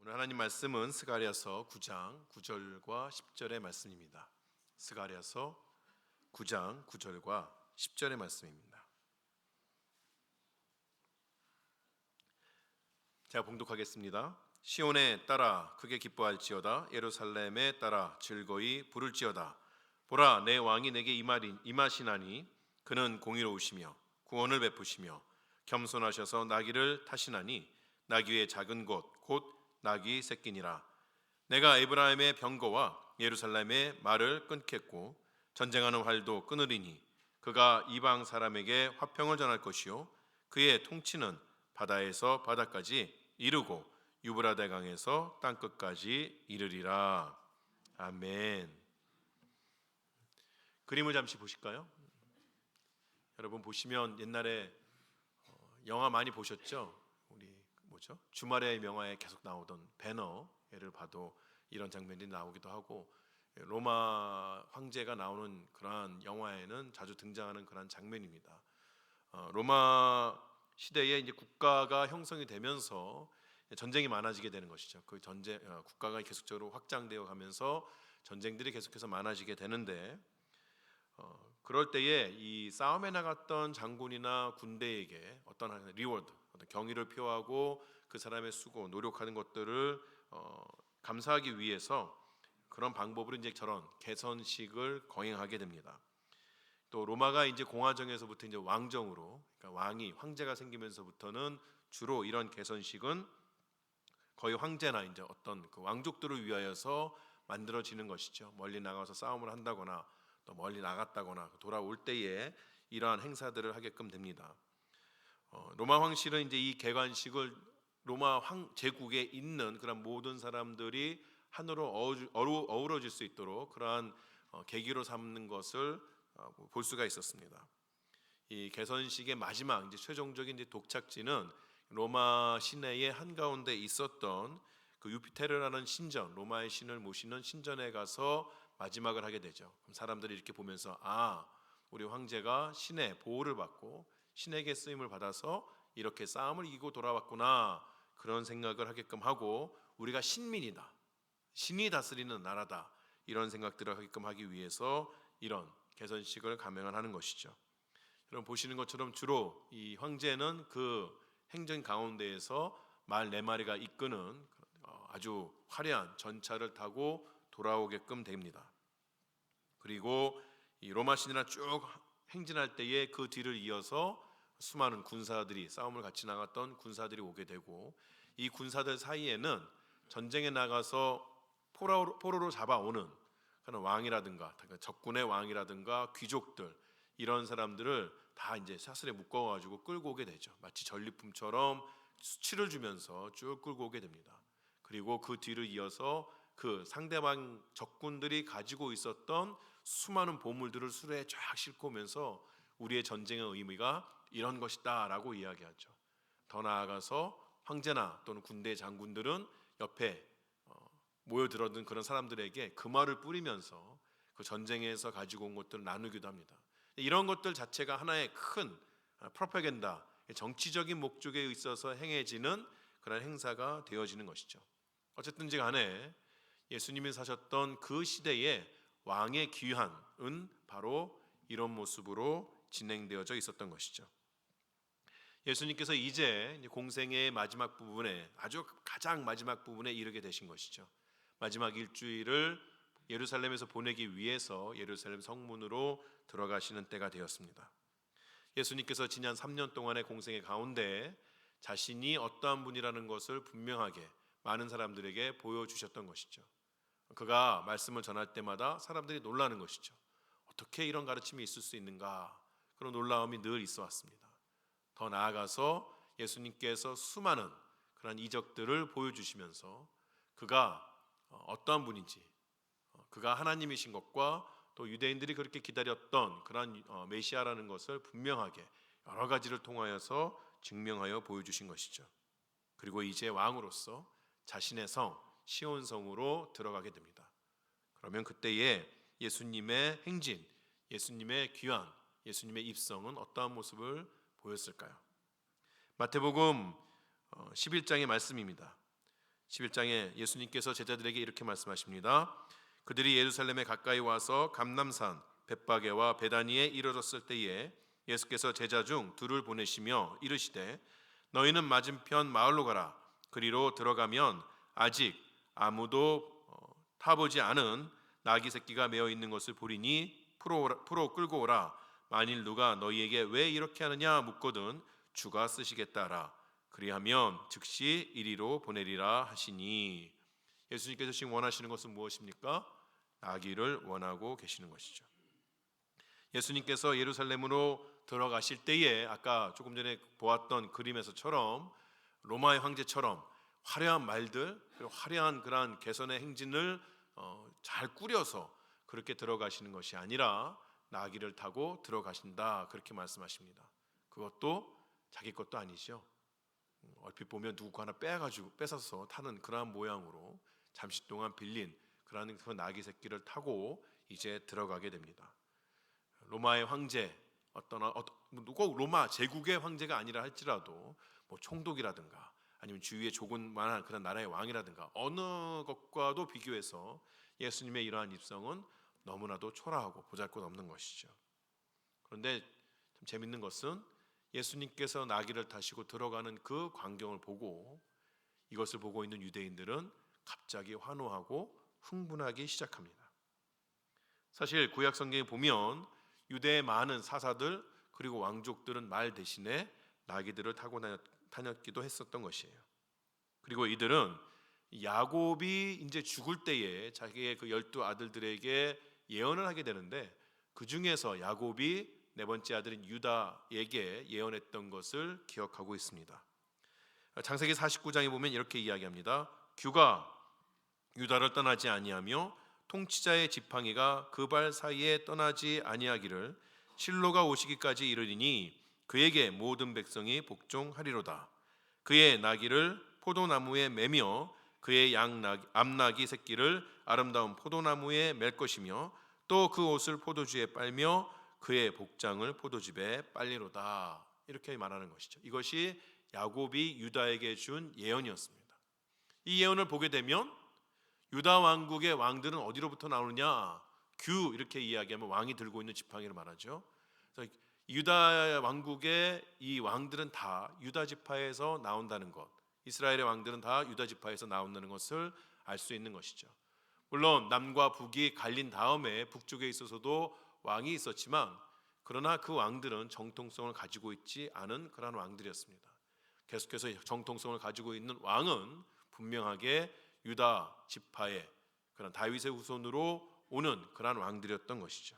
오늘 하나님 말씀은 스가랴서 9장 9절과 10절의 말씀입니다. 스가랴서 9장 9절과 10절의 말씀입니다. 제가 봉독하겠습니다. 시온에 따라 크게 기뻐할지어다. 예루살렘에 따라 즐거이 부를지어다. 보라, 내 왕이 내게 임하시나니 그는 공의로우시며 구원을 베푸시며 겸손하셔서 나귀를 타시나니 나귀의 작은 곳 곧 나귀 새끼니라. 내가 에브라임의 병거와 예루살렘의 말을 끊겠고 전쟁하는 활도 끊으리니 그가 이방 사람에게 화평을 전할 것이요 그의 통치는 바다에서 바다까지 이르고 유브라데 강에서 땅끝까지 이르리라. 아멘. 그림을 잠시 보실까요? 여러분 보시면 옛날에 영화 많이 보셨죠? 주말의 명화에 계속 나오던 배너를 봐도 이런 장면들이 나오기도 하고, 로마 황제가 나오는 그러한 영화에는 자주 등장하는 그런 장면입니다. 로마 시대에 이제 국가가 형성이 되면서 전쟁이 많아지게 되는 것이죠. 그 전쟁 국가가 계속적으로 확장되어 가면서 전쟁들이 계속해서 많아지게 되는데, 그럴 때에 이 싸움에 나갔던 장군이나 군대에게 어떤 리워드, 어떤 경의를 표하고 그 사람의 수고, 노력하는 것들을 감사하기 위해서 그런 방법으로 이제 저런 개선식을 거행하게 됩니다. 또 로마가 이제 공화정에서부터 이제 왕정으로, 그러니까 황제가 생기면서부터는 주로 이런 개선식은 거의 황제나 이제 어떤 그 왕족들을 위하여서 만들어지는 것이죠. 멀리 나가서 싸움을 한다거나 또 멀리 나갔다거나 돌아올 때에 이러한 행사들을 하게끔 됩니다. 로마 황실은 이제 이 개관식을 로마 제국에 있는 그런 모든 사람들이 하나로 어우러질 수 있도록 그러한 계기로 삼는 것을 볼 수가 있었습니다. 이 개선식의 마지막 이제 최종적인 이제 독착지는 로마 시내의 한가운데 있었던 그 유피테르라는 신전, 로마의 신을 모시는 신전에 가서 마지막을 하게 되죠. 그럼 사람들이 이렇게 보면서 우리 황제가 신의 보호를 받고 신에게 쓰임을 받아서 이렇게 싸움을 이기고 돌아왔구나, 그런 생각을 하게끔 하고, 우리가 신민이다, 신이 다스리는 나라다, 이런 생각들을 하게끔 하기 위해서 이런 개선식을 감행을 하는 것이죠. 여러분 보시는 것처럼 주로 이 황제는 그 행정 가운데에서 말 4마리가 이끄는 아주 화려한 전차를 타고 돌아오게끔 됩니다. 그리고 이 로마 시내나 쭉 행진할 때에 그 뒤를 이어서 수많은 군사들이, 싸움을 같이 나갔던 군사들이 오게 되고, 이 군사들 사이에는 전쟁에 나가서 포로로 잡아오는 그런 왕이라든가 적군의 왕이라든가 귀족들, 이런 사람들을 다 이제 사슬에 묶어가지고 끌고 오게 되죠. 마치 전리품처럼 수치를 주면서 쭉 끌고 오게 됩니다. 그리고 그 뒤를 이어서 그 상대방 적군들이 가지고 있었던 수많은 보물들을 수레에 쫙 싣고 오면서 우리의 전쟁의 의미가 이런 것이다 라고 이야기하죠. 더 나아가서 황제나 또는 군대 장군들은 옆에 모여들었던 그런 사람들에게 그 말을 뿌리면서 그 전쟁에서 가지고 온 것들을 나누기도 합니다. 이런 것들 자체가 하나의 큰 프로파간다, 정치적인 목적에 있어서 행해지는 그런 행사가 되어지는 것이죠. 어쨌든지 간에 예수님이 사셨던 그 시대의 왕의 귀환은 바로 이런 모습으로 진행되어져 있었던 것이죠. 예수님께서 이제 공생의 마지막 부분에, 아주 가장 마지막 부분에 이르게 되신 것이죠. 마지막 일주일을 예루살렘에서 보내기 위해서 예루살렘 성문으로 들어가시는 때가 되었습니다. 예수님께서 지난 3년 동안의 공생의 가운데 자신이 어떠한 분이라는 것을 분명하게 많은 사람들에게 보여주셨던 것이죠. 그가 말씀을 전할 때마다 사람들이 놀라는 것이죠. 어떻게 이런 가르침이 있을 수 있는가, 그런 놀라움이 늘 있어 왔습니다. 더 나아가서 예수님께서 수많은 그런 이적들을 보여주시면서 그가 어떠한 분인지, 그가 하나님이신 것과 또 유대인들이 그렇게 기다렸던 그런 메시아라는 것을 분명하게 여러 가지를 통하여서 증명하여 보여주신 것이죠. 그리고 이제 왕으로서 자신의 성 시온성으로 들어가게 됩니다. 그러면 그때에 예수님의 행진, 예수님의 귀환, 예수님의 입성은 어떠한 모습을 보였을까요? 마태복음 11장의 말씀입니다. 11장에 예수님께서 제자들에게 이렇게 말씀하십니다. 그들이 예루살렘에 가까이 와서 감람산 벳바게와 베다니에 이르렀을 때에 예수께서 제자 중 둘을 보내시며 이르시되 너희는 맞은편 마을로 가라. 그리로 들어가면 아직 아무도 타보지 않은 나귀 새끼가 메어 있는 것을 보리니 풀어 끌고 오라. 만일 누가 너희에게 왜 이렇게 하느냐 묻거든 주가 쓰시겠다라. 그리하면 즉시 이리로 보내리라 하시니. 예수님께서 지금 원하시는 것은 무엇입니까? 나귀를 원하고 계시는 것이죠. 예수님께서 예루살렘으로 들어가실 때에 아까 조금 전에 보았던 그림에서처럼 로마의 황제처럼 화려한 말들, 그리고 화려한 그러한 개선의 행진을 잘 꾸려서 그렇게 들어가시는 것이 아니라 나귀를 타고 들어가신다, 그렇게 말씀하십니다. 그것도 자기 것도 아니죠. 얼핏 보면 누구 하나 뺏어서 타는 그러한 모양으로 잠시 동안 빌린 그러한 그 나귀 새끼를 타고 이제 들어가게 됩니다. 로마의 황제, 꼭 로마 제국의 황제가 아니라 할지라도 뭐 총독이라든가 아니면 주위에 조금만한 그런 나라의 왕이라든가 어느 것과도 비교해서 예수님의 이러한 입성은 너무나도 초라하고 보잘것없는 것이죠. 그런데 참 재밌는 것은 예수님께서 나귀를 타시고 들어가는 그 광경을 보고 이것을 보고 있는 유대인들은 갑자기 환호하고 흥분하기 시작합니다. 사실 구약 성경에 보면 유대의 많은 사사들 그리고 왕족들은 말 대신에 나귀들을 타고 다녔기도 했었던 것이에요. 그리고 이들은 야곱이 이제 죽을 때에 자기의 그 12 아들들에게 예언을 하게 되는데 그 중에서 야곱이 네 번째 아들인 유다에게 예언했던 것을 기억하고 있습니다. 창세기 49장에 보면 이렇게 이야기합니다. 규가 유다를 떠나지 아니하며 통치자의 지팡이가 그 발 사이에 떠나지 아니하기를 실로가 오시기까지 이르리니 그에게 모든 백성이 복종하리로다. 그의 나귀를 포도나무에 매며 그의 암나귀 새끼를 아름다운 포도나무에 맬 것이며 또 그 옷을 포도주에 빨며 그의 복장을 포도즙에 빨리로다. 이렇게 말하는 것이죠. 이것이 야곱이 유다에게 준 예언이었습니다. 이 예언을 보게 되면 유다 왕국의 왕들은 어디로부터 나오느냐? 규 이렇게 이야기하면 왕이 들고 있는 지팡이를 말하죠. 그래서 유다 왕국의 이 왕들은 다 유다 지파에서 나온다는 것, 이스라엘의 왕들은 다 유다 지파에서 나온다는 것을 알 수 있는 것이죠. 물론 남과 북이 갈린 다음에 북쪽에 있어서도 왕이 있었지만 그러나 그 왕들은 정통성을 가지고 있지 않은 그러한 왕들이었습니다. 계속해서 정통성을 가지고 있는 왕은 분명하게 유다 지파의 그런 다윗의 후손으로 오는 그러한 왕들이었던 것이죠.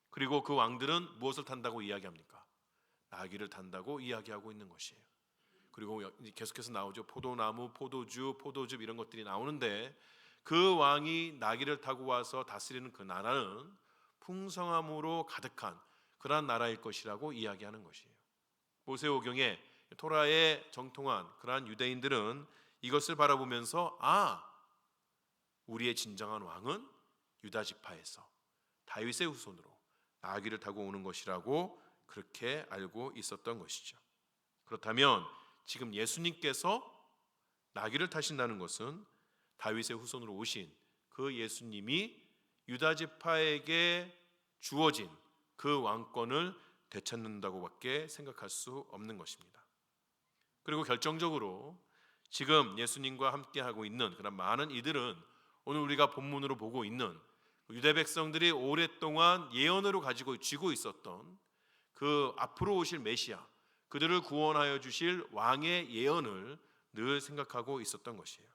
그리고 그 왕들은 무엇을 탄다고 이야기합니까? 나귀를 탄다고 이야기하고 있는 것이에요. 그리고 계속해서 나오죠. 포도나무, 포도주, 포도즙 이런 것들이 나오는데 그 왕이 나귀를 타고 와서 다스리는 그 나라는 풍성함으로 가득한 그러한 나라일 것이라고 이야기하는 것이에요. 모세오경에 토라에 정통한 그러한 유대인들은 이것을 바라보면서 우리의 진정한 왕은 유다 지파에서 다윗의 후손으로 나귀를 타고 오는 것이라고 그렇게 알고 있었던 것이죠. 그렇다면 지금 예수님께서 나귀를 타신다는 것은 다윗의 후손으로 오신 그 예수님이 유다 지파에게 주어진 그 왕권을 되찾는다고밖에 생각할 수 없는 것입니다. 그리고 결정적으로 지금 예수님과 함께하고 있는 그런 많은 이들은 오늘 우리가 본문으로 보고 있는 유대 백성들이 오랫동안 예언으로 가지고 쥐고 있었던 그 앞으로 오실 메시아, 그들을 구원하여 주실 왕의 예언을 늘 생각하고 있었던 것이에요.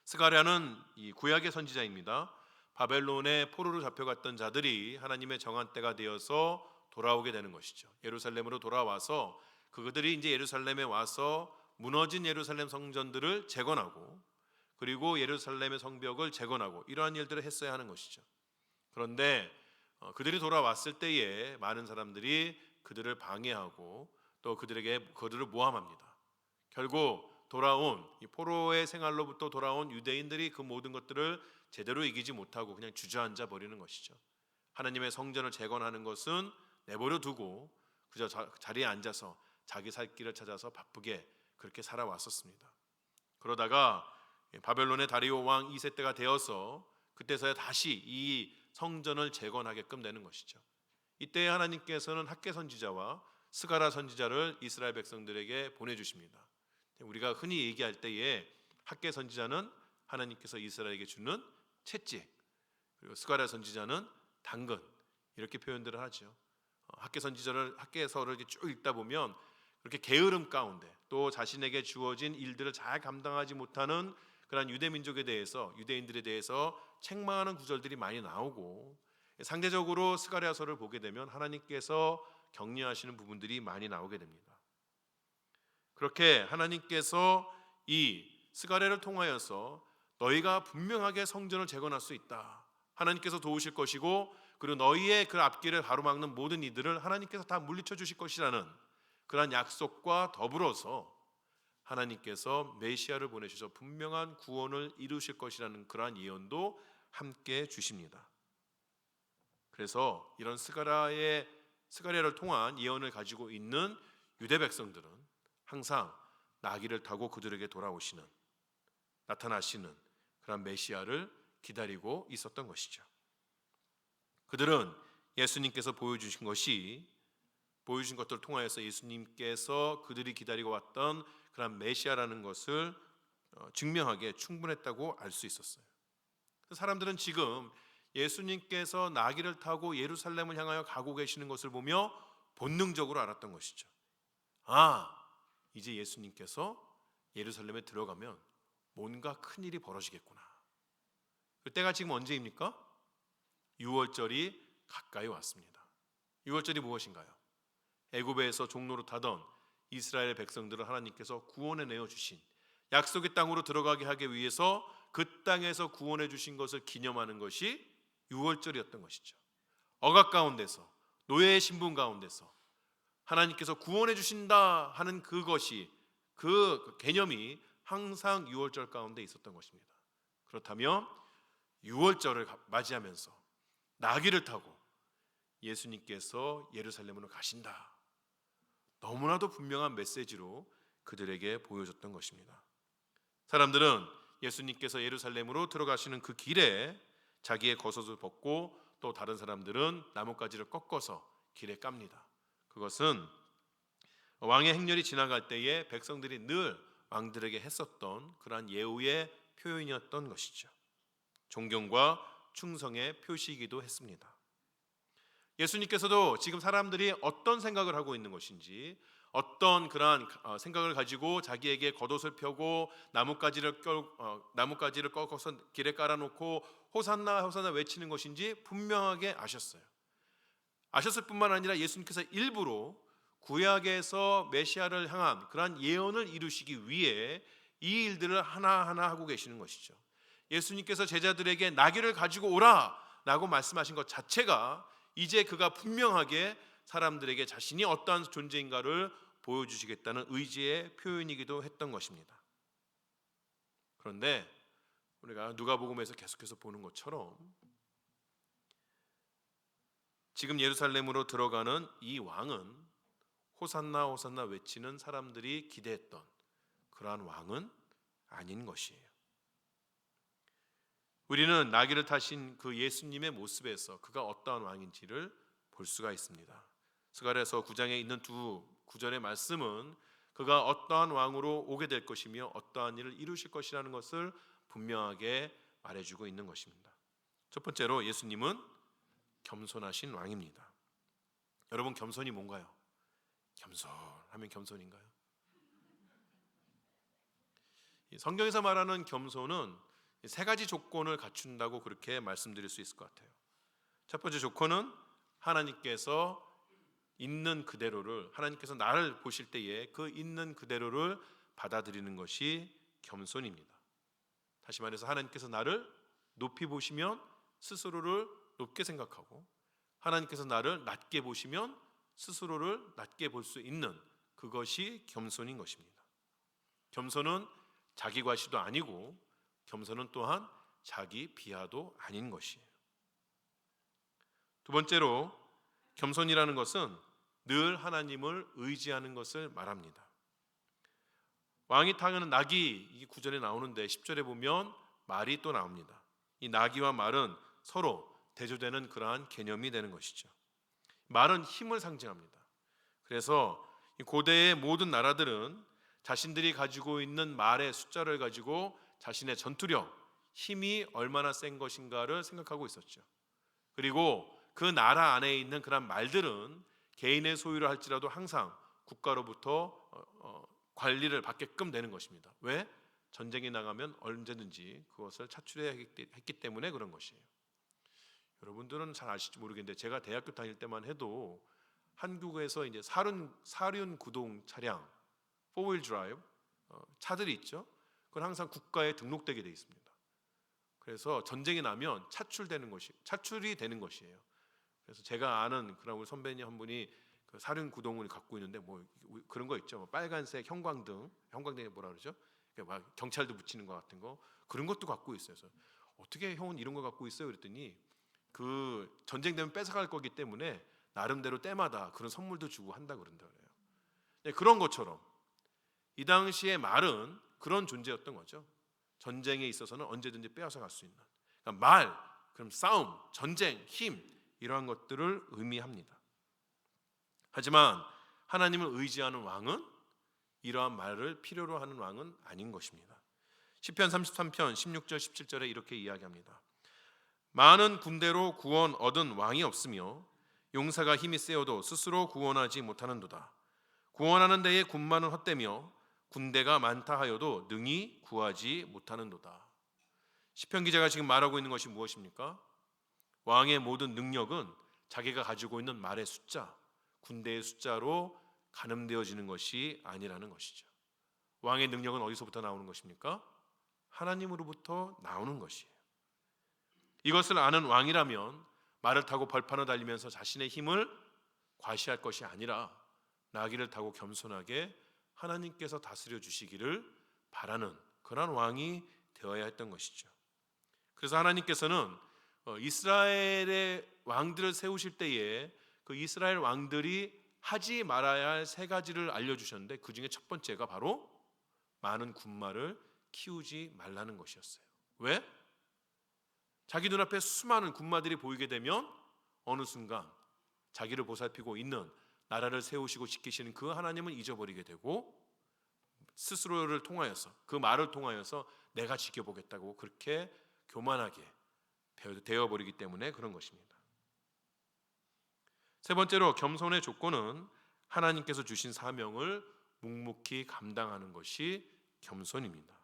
스가랴는 이 구약의 선지자입니다. 바벨론의 포로로 잡혀갔던 자들이 하나님의 정한 때가 되어서 돌아오게 되는 것이죠. 예루살렘으로 돌아와서 그들이 이제 예루살렘에 와서 무너진 예루살렘 성전들을 재건하고 그리고 예루살렘의 성벽을 재건하고 이러한 일들을 했어야 하는 것이죠. 그런데 그들이 돌아왔을 때에 많은 사람들이 그들을 방해하고 또 그들을 모함합니다. 결국 돌아온 이 포로의 생활로부터 돌아온 유대인들이 그 모든 것들을 제대로 이기지 못하고 그냥 주저앉아 버리는 것이죠. 하나님의 성전을 재건하는 것은 내버려 두고 그저 자리에 앉아서 자기 살 길을 찾아서 바쁘게 그렇게 살아왔었습니다. 그러다가 바벨론의 다리오 왕 2세 때가 되어서 그때서야 다시 이 성전을 재건하게끔 되는 것이죠. 이때 하나님께서는 학개 선지자와 스가랴 선지자를 이스라엘 백성들에게 보내주십니다. 우리가 흔히 얘기할 때에 학개 선지자는 하나님께서 이스라엘에게 주는 채찍, 그리고 스가랴 선지자는 당근, 이렇게 표현들을 하죠. 학개서를 쭉 읽다 보면 그렇게 게으름 가운데 또 자신에게 주어진 일들을 잘 감당하지 못하는 그런 유대인들에 대해서 책망하는 구절들이 많이 나오고, 상대적으로 스가랴서를 보게 되면 하나님께서 격려하시는 부분들이 많이 나오게 됩니다. 그렇게 하나님께서 이 스가랴를 통하여서 너희가 분명하게 성전을 재건할 수 있다, 하나님께서 도우실 것이고, 그리고 너희의 그 앞길을 가로막는 모든 이들을 하나님께서 다 물리쳐 주실 것이라는 그러한 약속과 더불어서 하나님께서 메시아를 보내셔서 분명한 구원을 이루실 것이라는 그러한 예언도 함께 주십니다. 그래서 이런 스가랴를 통한 예언을 가지고 있는 유대 백성들은 항상 나귀를 타고 그들에게 나타나시는 그런 메시아를 기다리고 있었던 것이죠. 그들은 예수님께서 보여주신 것들을 통하여서 예수님께서 그들이 기다리고 왔던 그런 메시아라는 것을 증명하기에 충분했다고 알 수 있었어요. 사람들은 지금 예수님께서 나귀를 타고 예루살렘을 향하여 가고 계시는 것을 보며 본능적으로 알았던 것이죠. 이제 예수님께서 예루살렘에 들어가면 뭔가 큰일이 벌어지겠구나. 그때가 지금 언제입니까? 유월절이 가까이 왔습니다. 유월절이 무엇인가요? 애굽에서 종로로 타던 이스라엘 백성들을 하나님께서 구원해 내어 주신, 약속의 땅으로 들어가게 하기 위해서 그 땅에서 구원해 주신 것을 기념하는 것이 유월절이었던 것이죠. 억압 가운데서, 노예의 신분 가운데서 하나님께서 구원해 주신다 하는 그것이, 그 개념이 항상 유월절 가운데 있었던 것입니다. 그렇다면 유월절을 맞이하면서 나귀를 타고 예수님께서 예루살렘으로 가신다, 너무나도 분명한 메시지로 그들에게 보여줬던 것입니다. 사람들은 예수님께서 예루살렘으로 들어가시는 그 길에 자기의 겉옷을 벗고, 또 다른 사람들은 나뭇가지를 꺾어서 길에 깝니다. 그것은 왕의 행렬이 지나갈 때에 백성들이 늘 왕들에게 했었던 그러한 예우의 표현이었던 것이죠. 존경과 충성의 표시이기도 했습니다. 예수님께서도 지금 사람들이 어떤 생각을 하고 있는 것인지, 어떤 그러한 생각을 가지고 자기에게 겉옷을 펴고 나뭇가지를 꺾어서 길에 깔아놓고 호산나 호산나 외치는 것인지 분명하게 아셨어요. 아셨을 뿐만 아니라 예수님께서 일부러 구약에서 메시아를 향한 그러한 예언을 이루시기 위해 이 일들을 하나하나 하고 계시는 것이죠. 예수님께서 제자들에게 나귀를 가지고 오라 라고 말씀하신 것 자체가 이제 그가 분명하게 사람들에게 자신이 어떠한 존재인가를 보여주시겠다는 의지의 표현이기도 했던 것입니다. 그런데 우리가 누가복음에서 계속해서 보는 것처럼 지금 예루살렘으로 들어가는 이 왕은 호산나 호산나 외치는 사람들이 기대했던 그러한 왕은 아닌 것이에요. 우리는 나귀를 타신 그 예수님의 모습에서 그가 어떠한 왕인지를 볼 수가 있습니다. 스가랴서 9장에 있는 두 구절의 말씀은 그가 어떠한 왕으로 오게 될 것이며 어떠한 일을 이루실 것이라는 것을 분명하게 말해주고 있는 것입니다. 첫 번째로 예수님은 겸손하신 왕입니다. 여러분, 겸손이 뭔가요? 겸손하면 겸손인가요? 성경에서 말하는 겸손은 세 가지 조건을 갖춘다고 그렇게 말씀드릴 수 있을 것 같아요. 첫 번째 조건은 하나님께서 있는 그대로를, 하나님께서 나를 보실 때에 그 있는 그대로를 받아들이는 것이 겸손입니다. 다시 말해서 하나님께서 나를 높이 보시면 스스로를 높게 생각하고, 하나님께서 나를 낮게 보시면 스스로를 낮게 볼 수 있는 그것이 겸손인 것입니다. 겸손은 자기 과시도 아니고, 겸손은 또한 자기 비하도 아닌 것이에요. 두 번째로, 겸손이라는 것은 늘 하나님을 의지하는 것을 말합니다. 왕이 타는 낙이 이 구절에 나오는데 10절에 보면 말이 또 나옵니다. 이 나귀와 말은 서로 대조되는 그러한 개념이 되는 것이죠. 말은 힘을 상징합니다. 그래서 이 고대의 모든 나라들은 자신들이 가지고 있는 말의 숫자를 가지고 자신의 전투력, 힘이 얼마나 센 것인가를 생각하고 있었죠. 그리고 그 나라 안에 있는 그런 말들은 개인의 소유를 할지라도 항상 국가로부터 관리를 받게끔 되는 것입니다. 왜? 전쟁이 나가면 언제든지 그것을 차출해야 했기 때문에 그런 것이에요. 여러분들은 잘 아실지 모르겠는데 제가 대학교 다닐 때만 해도 한국에서 이제 사륜 구동 차량, 4wheel drive 차들이 있죠. 그건 항상 국가에 등록되게 돼 있습니다. 그래서 전쟁이 나면 차출이 되는 것이에요. 그래서 제가 아는 그런 우리 선배님 한 분이 그 사륜 구동을 갖고 있는데 뭐 그런 거 있죠. 뭐 빨간색 형광등이 뭐라 그러죠? 막 경찰도 붙이는 것 같은 거 그런 것도 갖고 있어요. 그래서 어떻게 형은 이런 거 갖고 있어요? 그랬더니 그 전쟁 되면 뺏어갈 거기 때문에 나름대로 때마다 그런 선물도 주고 한다 그런다 그래요. 네, 그런 것처럼 이 당시의 말은 그런 존재였던 거죠. 전쟁에 있어서는 언제든지 빼앗아 갈 수 있는. 그러니까 말, 그럼 싸움, 전쟁, 힘 이러한 것들을 의미합니다. 하지만 하나님을 의지하는 왕은 이러한 말을 필요로 하는 왕은 아닌 것입니다. 시편 33편 16절 17절에 이렇게 이야기합니다. 많은 군대로 구원 얻은 왕이 없으며 용사가 힘이 세어도 스스로 구원하지 못하는도다. 구원하는 데에 군마는 헛되며 군대가 많다 하여도 능히 구하지 못하는도다. 시편 기자가 지금 말하고 있는 것이 무엇입니까? 왕의 모든 능력은 자기가 가지고 있는 말의 숫자, 군대의 숫자로 가늠되어지는 것이 아니라는 것이죠. 왕의 능력은 어디서부터 나오는 것입니까? 하나님으로부터 나오는 것이에요. 이것을 아는 왕이라면 말을 타고 벌판을 달리면서 자신의 힘을 과시할 것이 아니라 나귀를 타고 겸손하게 하나님께서 다스려 주시기를 바라는 그런 왕이 되어야 했던 것이죠. 그래서 하나님께서는 이스라엘의 왕들을 세우실 때에 그 이스라엘 왕들이 하지 말아야 할 세 가지를 알려주셨는데 그 중에 첫 번째가 바로 많은 군마를 키우지 말라는 것이었어요. 왜? 자기 눈앞에 수많은 군마들이 보이게 되면 어느 순간 자기를 보살피고 있는 나라를 세우시고 지키시는 그 하나님을 잊어버리게 되고 스스로를 통하여서 그 말을 통하여서 내가 지켜보겠다고 그렇게 교만하게 되어버리기 때문에 그런 것입니다. 세 번째로 겸손의 조건은 하나님께서 주신 사명을 묵묵히 감당하는 것이 겸손입니다.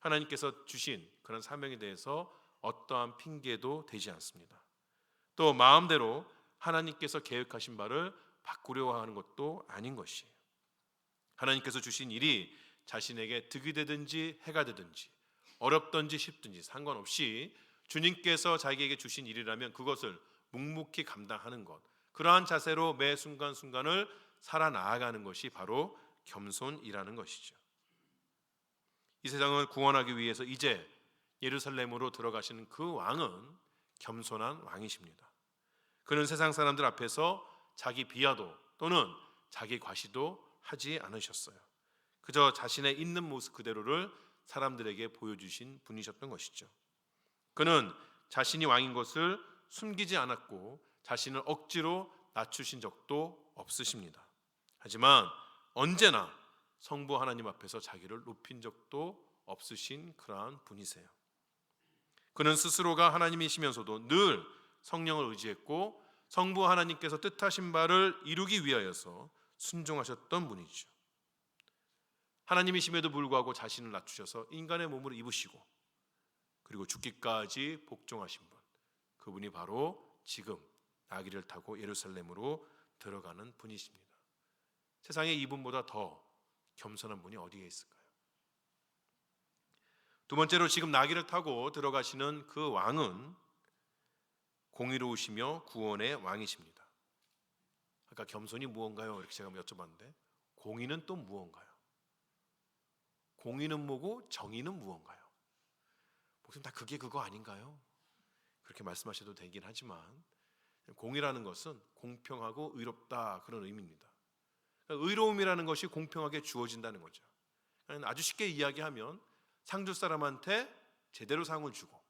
하나님께서 주신 그런 사명에 대해서 어떠한 핑계도 되지 않습니다. 또 마음대로 하나님께서 계획하신 바를 바꾸려 하는 것도 아닌 것이에요. 하나님께서 주신 일이 자신에게 득이 되든지 해가 되든지 어렵든지 쉽든지 상관없이 주님께서 자기에게 주신 일이라면 그것을 묵묵히 감당하는 것, 그러한 자세로 매 순간순간을 살아나가는 것이 바로 겸손이라는 것이죠. 이 세상을 구원하기 위해서 이제 예루살렘으로 들어가시는 그 왕은 겸손한 왕이십니다. 그는 세상 사람들 앞에서 자기 비하도 또는 자기 과시도 하지 않으셨어요. 그저 자신의 있는 모습 그대로를 사람들에게 보여주신 분이셨던 것이죠. 그는 자신이 왕인 것을 숨기지 않았고 자신을 억지로 낮추신 적도 없으십니다. 하지만 언제나 성부 하나님 앞에서 자기를 높인 적도 없으신 그러한 분이세요. 그는 스스로가 하나님이시면서도 늘 성령을 의지했고 성부 하나님께서 뜻하신 바를 이루기 위하여서 순종하셨던 분이죠. 하나님이심에도 불구하고 자신을 낮추셔서 인간의 몸을 입으시고 그리고 죽기까지 복종하신 분, 그분이 바로 지금 나귀를 타고 예루살렘으로 들어가는 분이십니다. 세상에 이분보다 더 겸손한 분이 어디에 있을까요? 두 번째로 지금 나귀를 타고 들어가시는 그 왕은 공의로우시며 구원의 왕이십니다. 아까 겸손이 무언가요? 이렇게 제가 여쭤봤는데 공의는 또 무언가요? 공의는 뭐고 정의는 무언가요? 목사님 다 그게 그거 아닌가요? 그렇게 말씀하셔도 되긴 하지만 공의라는 것은 공평하고 의롭다 그런 의미입니다. 그러니까 의로움이라는 것이 공평하게 주어진다는 거죠. 아주 쉽게 이야기하면 상 줄 사람한테 제대로 상을 주고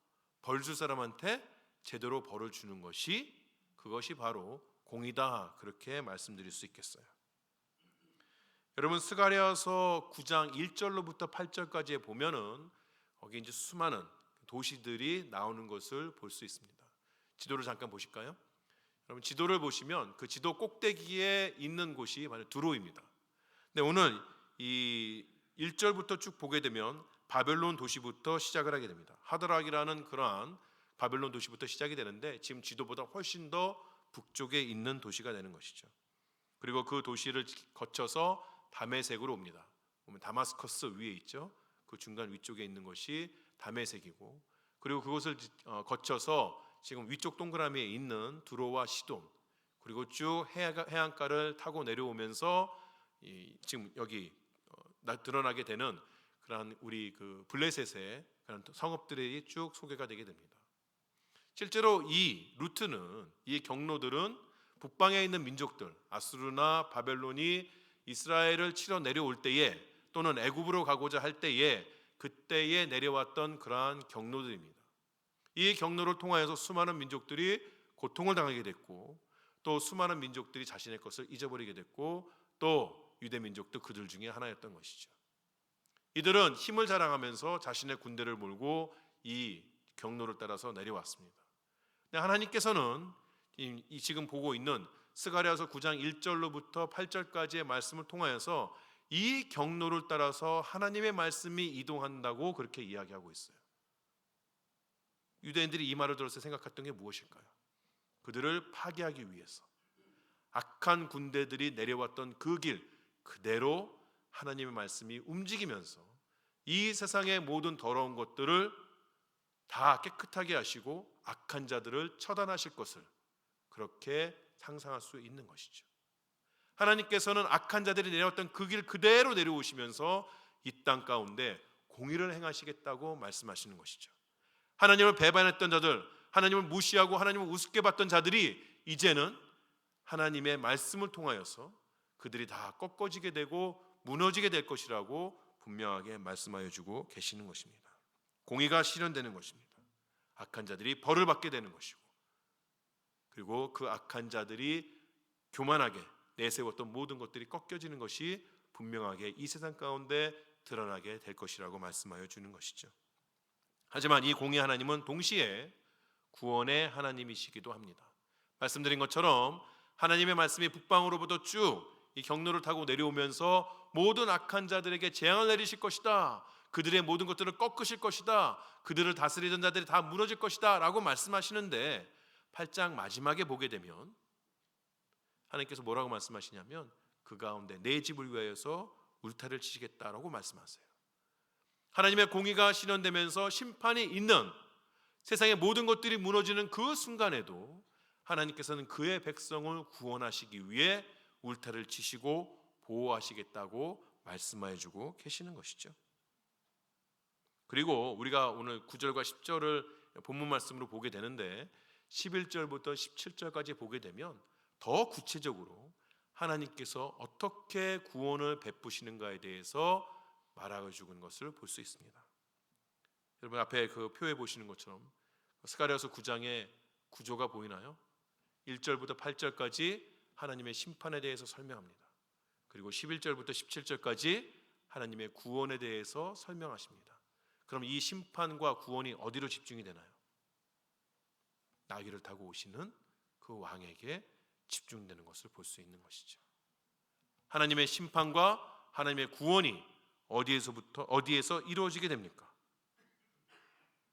벌 줄 사람한테 제대로 벌을 주는 것이, 그것이 바로 공의다, 그렇게 말씀드릴 수 있겠어요. 여러분, 스가랴서 9장 1절로부터 8절까지에 보면은 거기 이제 수많은 도시들이 나오는 것을 볼 수 있습니다. 지도를 잠깐 보실까요? 여러분, 지도를 보시면 그 지도 꼭대기에 있는 곳이 바로 두로입니다. 근데 오늘 이 1절부터 쭉 보게 되면 바벨론 도시부터 시작을 하게 됩니다. 하드락이라는 그러한 바벨론 도시부터 시작이 되는데, 지금 지도보다 훨씬 더 북쪽에 있는 도시가 되는 것이죠. 그리고 그 도시를 거쳐서 다메섹으로 옵니다. 보면 다마스커스 위에 있죠. 그 중간 위쪽에 있는 것이 다메섹이고, 그리고 그곳을 거쳐서 지금 위쪽 동그라미에 있는 두로와 시돈, 그리고 쭉 해안가를 타고 내려오면서 지금 여기 드러나게 되는 그러한 우리 그 블레셋의 그런 성읍들이 쭉 소개가 되게 됩니다. 실제로 이 루트는, 이 경로들은 북방에 있는 민족들, 아수르나 바벨론이 이스라엘을 치러 내려올 때에, 또는 애굽으로 가고자 할 때에, 그때에 내려왔던 그러한 경로들입니다. 이 경로를 통하여서 수많은 민족들이 고통을 당하게 됐고, 또 수많은 민족들이 자신의 것을 잊어버리게 됐고, 또 유대 민족도 그들 중에 하나였던 것이죠. 이들은 힘을 자랑하면서 자신의 군대를 몰고 이 경로를 따라서 내려왔습니다. 하나님께서는 이 지금 보고 있는 스가랴서 9장 1절로부터 8절까지의 말씀을 통하여서 이 경로를 따라서 하나님의 말씀이 이동한다고 그렇게 이야기하고 있어요. 유대인들이 이 말을 들었을 때 생각했던 게 무엇일까요? 그들을 파괴하기 위해서 악한 군대들이 내려왔던 그 길 그대로 하나님의 말씀이 움직이면서 이 세상의 모든 더러운 것들을 다 깨끗하게 하시고 악한 자들을 처단하실 것을 그렇게 상상할 수 있는 것이죠. 하나님께서는 악한 자들이 내려왔던 그 길 그대로 내려오시면서 이 땅 가운데 공의를 행하시겠다고 말씀하시는 것이죠. 하나님을 배반했던 자들, 하나님을 무시하고 하나님을 우습게 봤던 자들이 이제는 하나님의 말씀을 통하여서 그들이 다 꺾어지게 되고 무너지게 될 것이라고 분명하게 말씀하여 주고 계시는 것입니다. 공의가 실현되는 것입니다. 악한 자들이 벌을 받게 되는 것이고, 그리고 그 악한 자들이 교만하게 내세웠던 모든 것들이 꺾여지는 것이 분명하게 이 세상 가운데 드러나게 될 것이라고 말씀하여 주는 것이죠. 하지만 이 공의 하나님은 동시에 구원의 하나님이시기도 합니다. 말씀드린 것처럼 하나님의 말씀이 북방으로부터 쭉 이 경로를 타고 내려오면서 모든 악한 자들에게 재앙을 내리실 것이다, 그들의 모든 것들을 꺾으실 것이다, 그들을 다스리던 자들이 다 무너질 것이다 라고 말씀하시는데, 8장 마지막에 보게 되면 하나님께서 뭐라고 말씀하시냐면 그 가운데 내 집을 위하여서 울타리를 치시겠다라고 말씀하세요. 하나님의 공의가 실현되면서 심판이 있는 세상의 모든 것들이 무너지는 그 순간에도 하나님께서는 그의 백성을 구원하시기 위해 울타리를 치시고 보호하시겠다고 말씀해 주고 계시는 것이죠. 그리고 우리가 오늘 9절과 10절을 본문 말씀으로 보게 되는데 11절부터 17절까지 보게 되면 더 구체적으로 하나님께서 어떻게 구원을 베푸시는가에 대해서 말하여 주는 것을 볼 수 있습니다. 여러분 앞에 그 표에 보시는 것처럼 스가랴서 9장의 구조가 보이나요? 1절부터 8절까지 하나님의 심판에 대해서 설명합니다. 그리고 11절부터 17절까지 하나님의 구원에 대해서 설명하십니다. 그럼 이 심판과 구원이 어디로 집중이 되나요? 나귀를 타고 오시는 그 왕에게 집중되는 것을 볼 수 있는 것이죠. 하나님의 심판과 하나님의 구원이 어디에서 이루어지게 됩니까?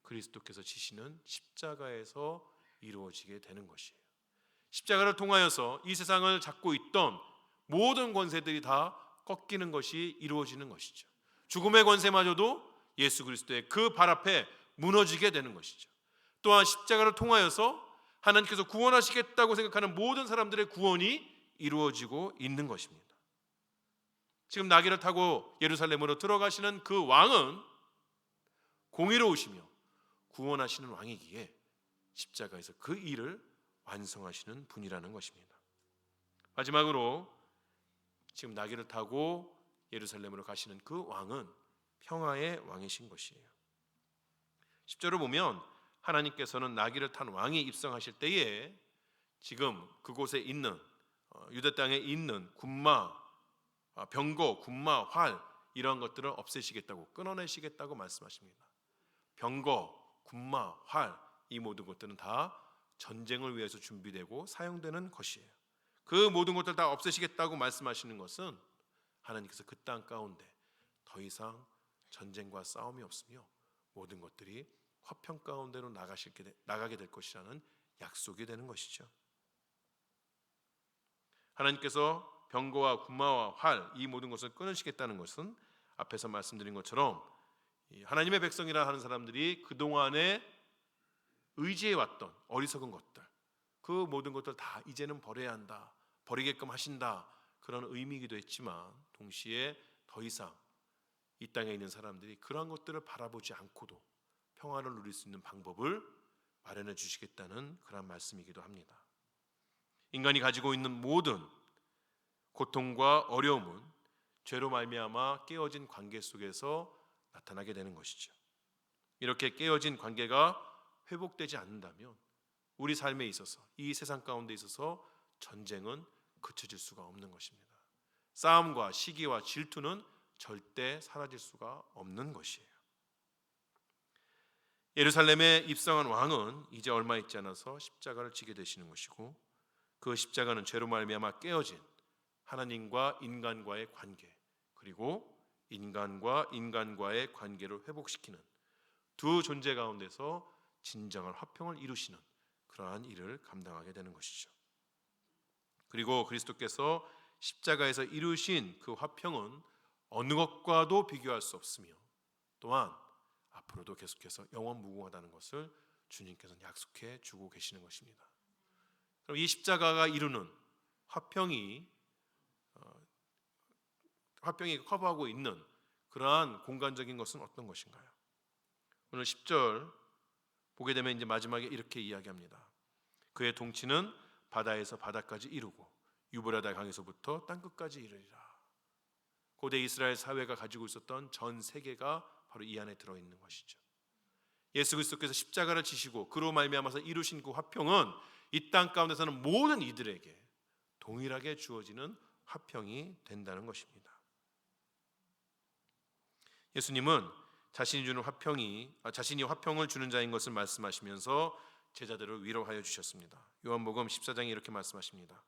그리스도께서 지시는 십자가에서 이루어지게 되는 것이에요. 십자가를 통하여서 이 세상을 잡고 있던 모든 권세들이 다 꺾이는 것이 이루어지는 것이죠. 죽음의 권세마저도 예수 그리스도의 그 발 앞에 무너지게 되는 것이죠. 또한 십자가를 통하여서 하나님께서 구원하시겠다고 생각하는 모든 사람들의 구원이 이루어지고 있는 것입니다. 지금 나귀를 타고 예루살렘으로 들어가시는 그 왕은 공의로우시며 구원하시는 왕이기에 십자가에서 그 일을 완성하시는 분이라는 것입니다. 마지막으로 지금 나귀를 타고 예루살렘으로 가시는 그 왕은 평화의 왕이신 것이에요. 10절을 보면 하나님께서는 나귀를 탄 왕이 입성하실 때에 지금 그곳에 있는 유다 땅에 있는 군마, 병거, 군마, 활 이런 것들을 없애시겠다고, 끊어내시겠다고 말씀하십니다. 병거, 군마, 활 이 모든 것들은 다 전쟁을 위해서 준비되고 사용되는 것이에요. 그 모든 것들 다 없애시겠다고 말씀하시는 것은 하나님께서 그 땅 가운데 더 이상 전쟁과 싸움이 없으며 모든 것들이 화평 가운데로 나가게 될 것이라는 약속이 되는 것이죠. 하나님께서 병거와 군마와 활 이 모든 것을 끊으시겠다는 것은 앞에서 말씀드린 것처럼 하나님의 백성이라 하는 사람들이 그동안에 의지해왔던 어리석은 것들, 그 모든 것들 다 이제는 버려야 한다, 버리게끔 하신다, 그런 의미이기도 했지만 동시에 더 이상 이 땅에 있는 사람들이 그런 것들을 바라보지 않고도 평화를 누릴 수 있는 방법을 마련해 주시겠다는 그런 말씀이기도 합니다. 인간이 가지고 있는 모든 고통과 어려움은 죄로 말미암아 깨어진 관계 속에서 나타나게 되는 것이죠. 이렇게 깨어진 관계가 회복되지 않는다면 우리 삶에 있어서, 이 세상 가운데 있어서 전쟁은 그쳐질 수가 없는 것입니다. 싸움과 시기와 질투는 절대 사라질 수가 없는 것이에요. 예루살렘에 입성한 왕은 이제 얼마 있지 않아서 십자가를 지게 되시는 것이고, 그 십자가는 죄로 말미암아 깨어진 하나님과 인간과의 관계, 그리고 인간과 인간과의 관계를 회복시키는 두 존재 가운데서 진정한 화평을 이루시는 그러한 일을 감당하게 되는 것이죠. 그리고 그리스도께서 십자가에서 이루신 그 화평은 어느 것과도 비교할 수 없으며 또한 앞으로도 계속해서 영원 무궁하다는 것을 주님께서는 약속해 주고 계시는 것입니다. 그럼 이 십자가가 이루는 화평이 커버하고 있는 그러한 공간적인 것은 어떤 것인가요? 오늘 10절 보게 되면 이제 마지막에 이렇게 이야기합니다. 그의 통치는 바다에서 바다까지 이루고 유브라데 강에서부터 땅끝까지 이르리라. 고대 이스라엘 사회가 가지고 있었던 전 세계가 바로 이 안에 들어있는 것이죠. 예수 그리스도께서 십자가를 지시고 그로 말미암아서 이루신 그 화평은 이 땅 가운데서는 모든 이들에게 동일하게 주어지는 화평이 된다는 것입니다. 예수님은 자신이 화평을 주는 자인 것을 말씀하시면서 제자들을 위로하여 주셨습니다. 요한복음 14장에 이렇게 말씀하십니다.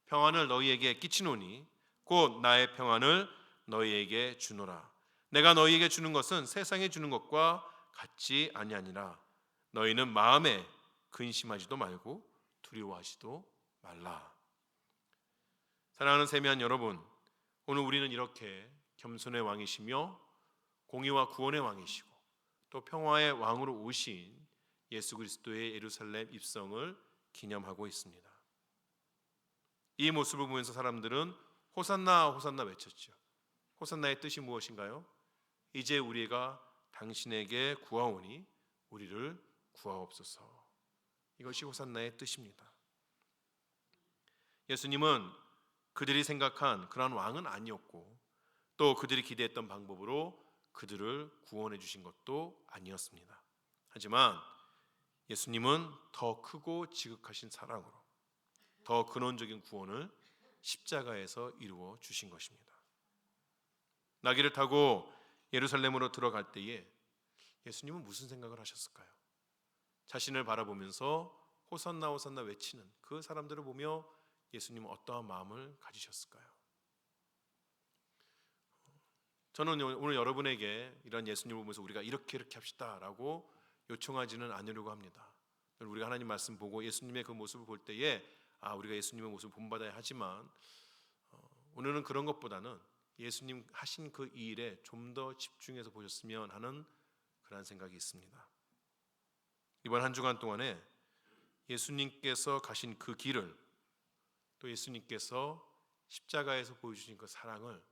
평안을 너희에게 끼치노니 곧 나의 평안을 너희에게 주노라. 내가 너희에게 주는 것은 세상에 주는 것과 같지 아니하니라. 너희는 마음에 근심하지도 말고 두려워하지도 말라. 사랑하는 세미한 여러분, 오늘 우리는 이렇게 겸손의 왕이시며 공의와 구원의 왕이시고 또 평화의 왕으로 오신 예수 그리스도의 예루살렘 입성을 기념하고 있습니다. 이 모습을 보면서 사람들은 호산나 호산나 외쳤죠. 호산나의 뜻이 무엇인가요? 이제 우리가 당신에게 구하오니 우리를 구하옵소서. 이것이 호산나의 뜻입니다. 예수님은 그들이 생각한 그런 왕은 아니었고 또 그들이 기대했던 방법으로 그들을 구원해 주신 것도 아니었습니다. 하지만 예수님은 더 크고 지극하신 사랑으로 더 근원적인 구원을 십자가에서 이루어 주신 것입니다. 나귀를 타고 예루살렘으로 들어갈 때에 예수님은 무슨 생각을 하셨을까요? 자신을 바라보면서 호산나 호산나 외치는 그 사람들을 보며 예수님은 어떠한 마음을 가지셨을까요? 저는 오늘 여러분에게 이런 예수님을 보면서 우리가 이렇게 합시다라고 요청하지는 않으려고 합니다. 우리가 하나님 말씀 보고 예수님의 그 모습을 볼 때에 우리가 예수님의 모습을 본받아야 하지만 오늘은 그런 것보다는 예수님 하신 그 일에 좀 더 집중해서 보셨으면 하는 그런 생각이 있습니다. 이번 한 주간 동안에 예수님께서 가신 그 길을 또 예수님께서 십자가에서 보여주신 그 사랑을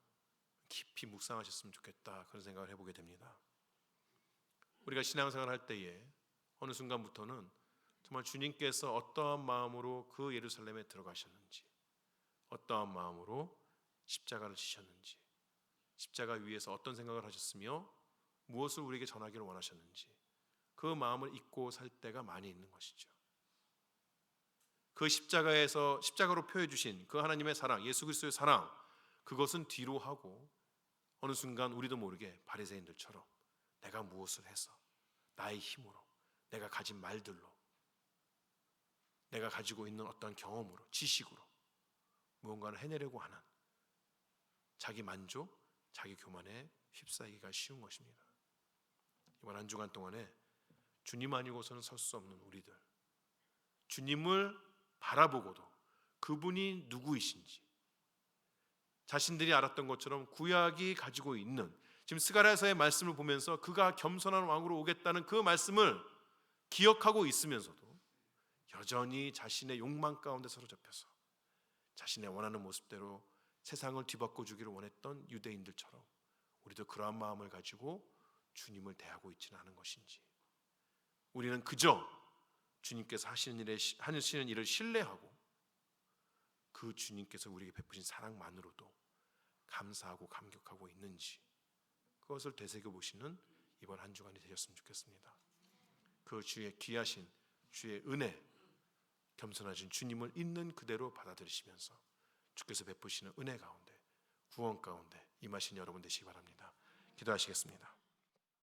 깊이 묵상하셨으면 좋겠다, 그런 생각을 해보게 됩니다. 우리가 신앙생활을 할 때에 어느 순간부터는 정말 주님께서 어떠한 마음으로 그 예루살렘에 들어가셨는지, 어떠한 마음으로 십자가를 지셨는지 십자가 위에서 어떤 생각을 하셨으며 무엇을 우리에게 전하기를 원하셨는지 그 마음을 잊고 살 때가 많이 있는 것이죠. 그 십자가에서 십자가로 표해 주신 그 하나님의 사랑, 예수 그리스도의 사랑, 그것은 뒤로 하고 어느 순간 우리도 모르게 바리새인들처럼 내가 무엇을 해서 나의 힘으로, 내가 가진 말들로, 내가 가지고 있는 어떠한 경험으로, 지식으로 무언가를 해내려고 하는 자기 만족, 자기 교만에 휩싸이기가 쉬운 것입니다. 이번 한 주간 동안에 주님 아니고서는 설 수 없는 우리들, 주님을 바라보고도 그분이 누구이신지 자신들이 알았던 것처럼 구약이 가지고 있는, 지금 스가랴서의 말씀을 보면서 그가 겸손한 왕으로 오겠다는 그 말씀을 기억하고 있으면서도 여전히 자신의 욕망 가운데 사로잡혀서 자신의 원하는 모습대로 세상을 뒤바꿔 주기를 원했던 유대인들처럼 우리도 그러한 마음을 가지고 주님을 대하고 있지는 않은 것인지, 우리는 그저 주님께서 하시는 일을 신뢰하고 그 주님께서 우리에게 베푸신 사랑만으로도 감사하고 감격하고 있는지, 그것을 되새겨보시는 이번 한 주간이 되셨으면 좋겠습니다. 그 주의 귀하신 주의 은혜, 겸손하신 주님을 있는 그대로 받아들이시면서 주께서 베푸시는 은혜 가운데, 구원 가운데 임하신 여러분 되시기 바랍니다. 기도하시겠습니다.